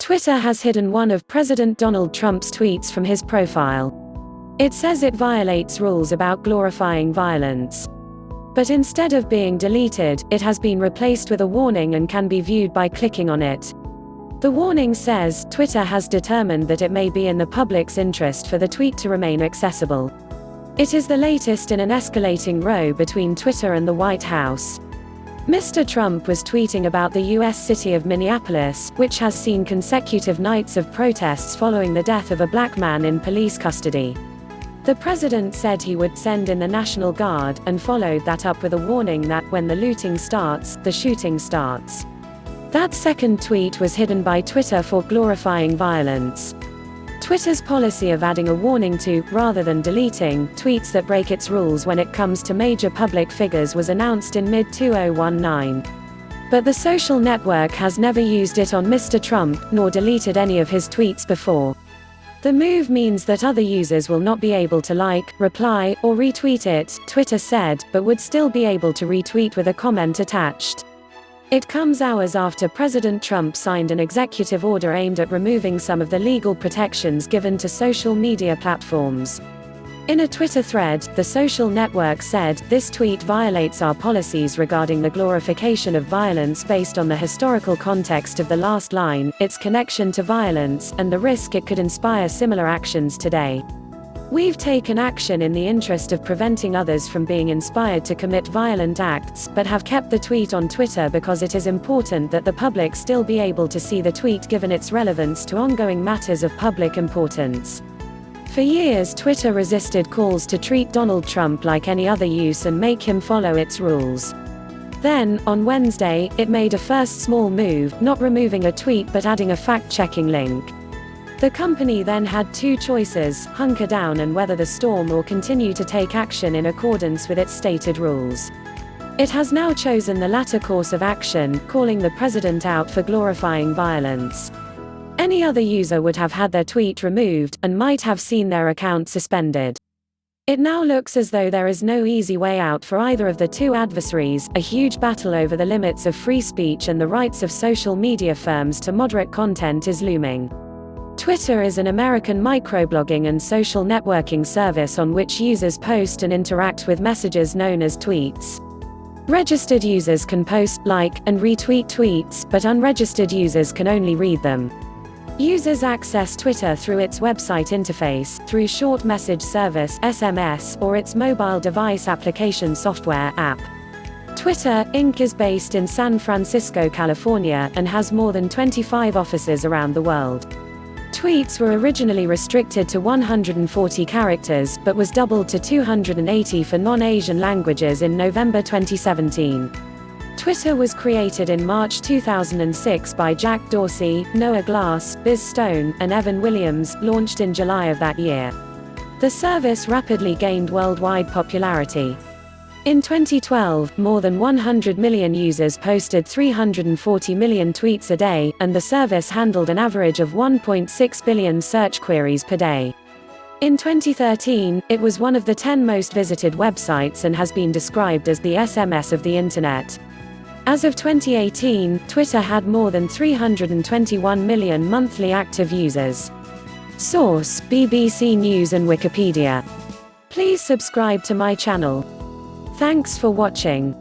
Twitter has hidden one of President Donald Trump's tweets from his profile. It says it violates rules about glorifying violence. But instead of being deleted, it has been replaced with a warning and can be viewed by clicking on it. The warning says, Twitter has determined that it may be in the public's interest for the tweet to remain accessible. It is the latest in an escalating row between Twitter and the White House. Mr. Trump was tweeting about the U.S. city of Minneapolis, which has seen consecutive nights of protests following the death of a black man in police custody. The president said he would send in the National Guard, and followed that up with a warning that when the looting starts, the shooting starts. That second tweet was hidden by Twitter for glorifying violence. Twitter's policy of adding a warning to, rather than deleting, tweets that break its rules when it comes to major public figures was announced in mid-2019. But the social network has never used it on Mr. Trump, nor deleted any of his tweets before. The move means that other users will not be able to like, reply, or retweet it, Twitter said, but would still be able to retweet with a comment attached. It comes hours after President Trump signed an executive order aimed at removing some of the legal protections given to social media platforms. In a Twitter thread, the social network said, "This tweet violates our policies regarding the glorification of violence based on the historical context of the last line, its connection to violence, and the risk it could inspire similar actions today. We've taken action in the interest of preventing others from being inspired to commit violent acts, but have kept the tweet on Twitter because it is important that the public still be able to see the tweet given its relevance to ongoing matters of public importance." For years, Twitter resisted calls to treat Donald Trump like any other use and make him follow its rules. Then, on Wednesday, it made a first small move, not removing a tweet but adding a fact-checking link. The company then had two choices: hunker down and weather the storm, or continue to take action in accordance with its stated rules. It has now chosen the latter course of action, calling the president out for glorifying violence. Any other user would have had their tweet removed, and might have seen their account suspended. It now looks as though there is no easy way out for either of the two adversaries. A huge battle over the limits of free speech and the rights of social media firms to moderate content is looming. Twitter is an American microblogging and social networking service on which users post and interact with messages known as tweets. Registered users can post, like, and retweet tweets, but unregistered users can only read them. Users access Twitter through its website interface, through short message service (SMS), or its mobile device application software app. Twitter, Inc. is based in San Francisco, California, and has more than 25 offices around the world. Tweets were originally restricted to 140 characters, but was doubled to 280 for non-Asian languages in November 2017. Twitter was created in March 2006 by Jack Dorsey, Noah Glass, Biz Stone, and Evan Williams, launched in July of that year. The service rapidly gained worldwide popularity. In 2012, more than 100 million users posted 340 million tweets a day, and the service handled an average of 1.6 billion search queries per day. In 2013, it was one of the 10 most visited websites and has been described as the SMS of the Internet. As of 2018, Twitter had more than 321 million monthly active users. Source: BBC News and Wikipedia. Please subscribe to my channel. Thanks for watching.